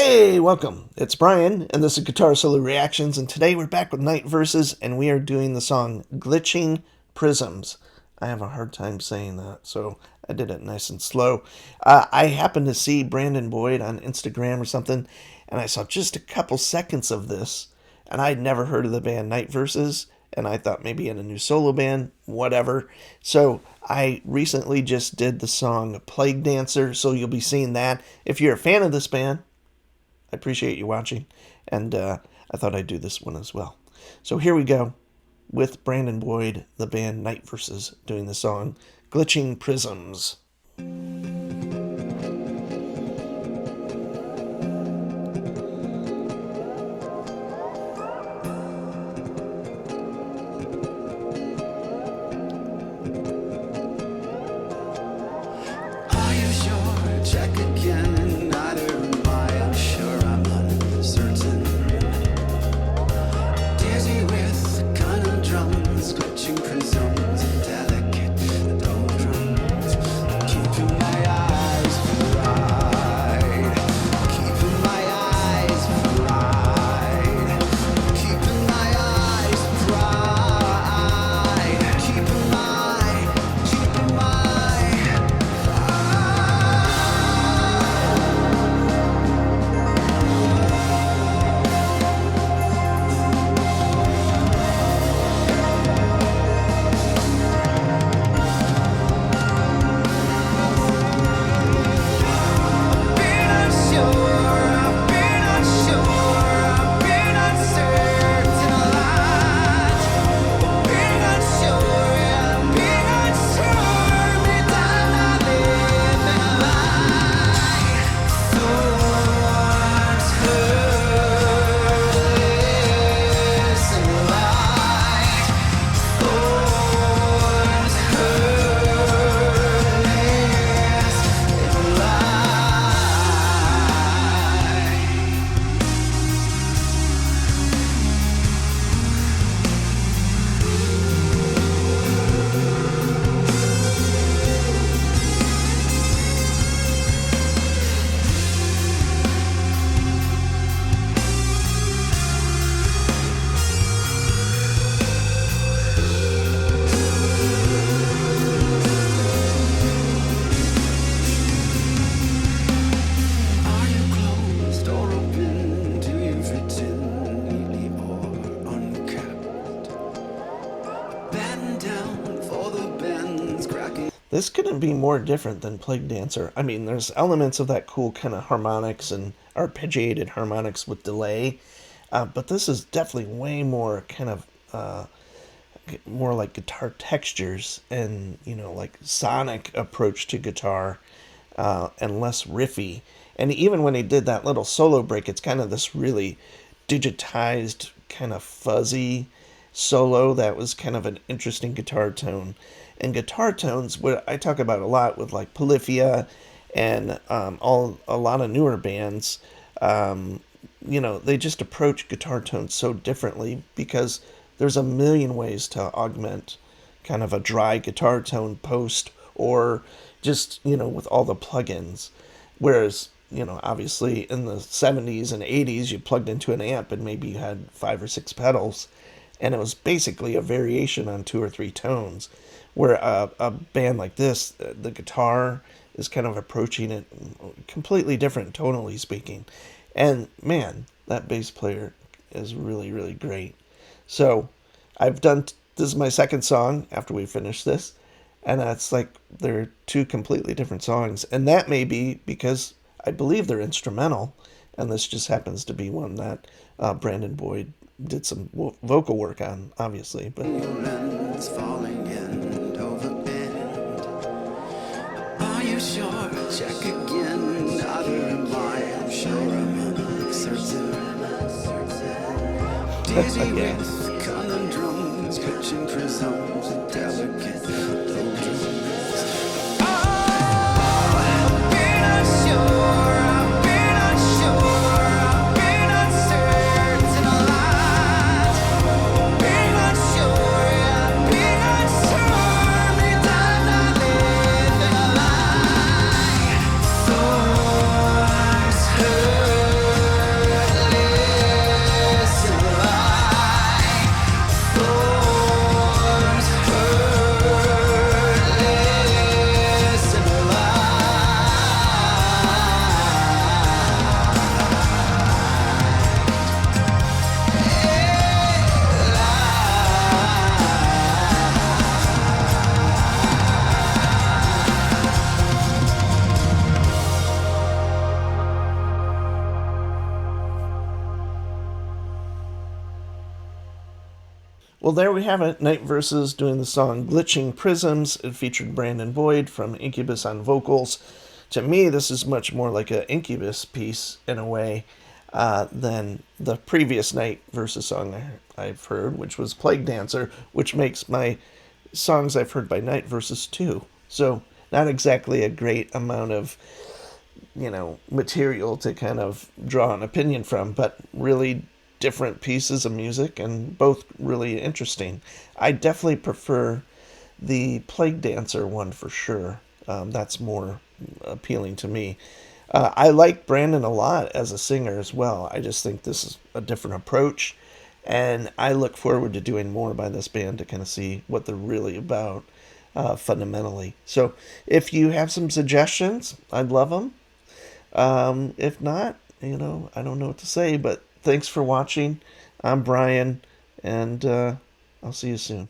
Hey, welcome. It's Brian, and this is Guitar Solo Reactions, and today we're back with Night Verses, and we are doing the song Glitching Prisms. I have a hard time saying that, so I did it nice and slow. I happened to see Brandon Boyd on Instagram or something, and I saw just a couple seconds of this, and I'd never heard of the band Night Verses, and I thought maybe in a new solo band, whatever. So I recently just did the song Plague Dancer, so you'll be seeing that. If you're a fan of this band, I appreciate you watching, and I thought I'd do this one as well. So here we go with Brandon Boyd, the band Night Verses, doing the song Glitching Prisms. Check again, neither am I, I'm sure I'm uncertain. Dizzy with conundrums, glitching prisms, and delicate doldrums. Keeping my eyes fried, keeping my eyes fried, keeping my eyes fried, keeping my This couldn't be more different than Plague Dancer. I mean, there's elements of that cool kind of harmonics and arpeggiated harmonics with delay, but this is definitely way more kind of more like guitar textures and, you know, like sonic approach to guitar, and less riffy. And even when he did that little solo break, it's kind of this really digitized, kind of fuzzy solo that was kind of an interesting guitar tone. And guitar tones, what I talk about a lot with like Polyphia and a lot of newer bands, you know, they just approach guitar tones so differently because there's a million ways to augment kind of a dry guitar tone post or just, you know, with all the plugins. Whereas, you know, obviously in the 70s and 80s, you plugged into an amp and maybe you had 5 or 6 pedals, and it was basically a variation on 2 or 3 tones. Where a band like this, the guitar is kind of approaching it completely different tonally speaking. And man, that bass player is really, really great. So this is my second song after we finish this, and that's like they're 2 completely different songs. And that may be because I believe they're instrumental, and this just happens to be one that Brandon Boyd did some vocal work on, obviously. But falling end over bend. Are you sure? Check again. Neither am I. I'm sure I'm uncertain. Dizzy with conundrums, glitching prisms, and delicate doldrums. Well, there we have it. Night Versus doing the song Glitching Prisms. It featured Brandon Boyd from Incubus on vocals. To me, this is much more like an Incubus piece in a way than the previous Night Versus song I've heard, which was Plague Dancer, which makes my songs I've heard by Night Versus too. So, not exactly a great amount of material to kind of draw an opinion from, but really different pieces of music and both really interesting. I definitely prefer the Plague Dancer one for sure. That's more appealing to me. I like Brandon a lot as a singer as well. I just think this is a different approach, and I look forward to doing more by this band to kind of see what they're really about fundamentally. So, if you have some suggestions, I'd love them. If not, I don't know what to say, but thanks for watching. I'm Brian, and I'll see you soon.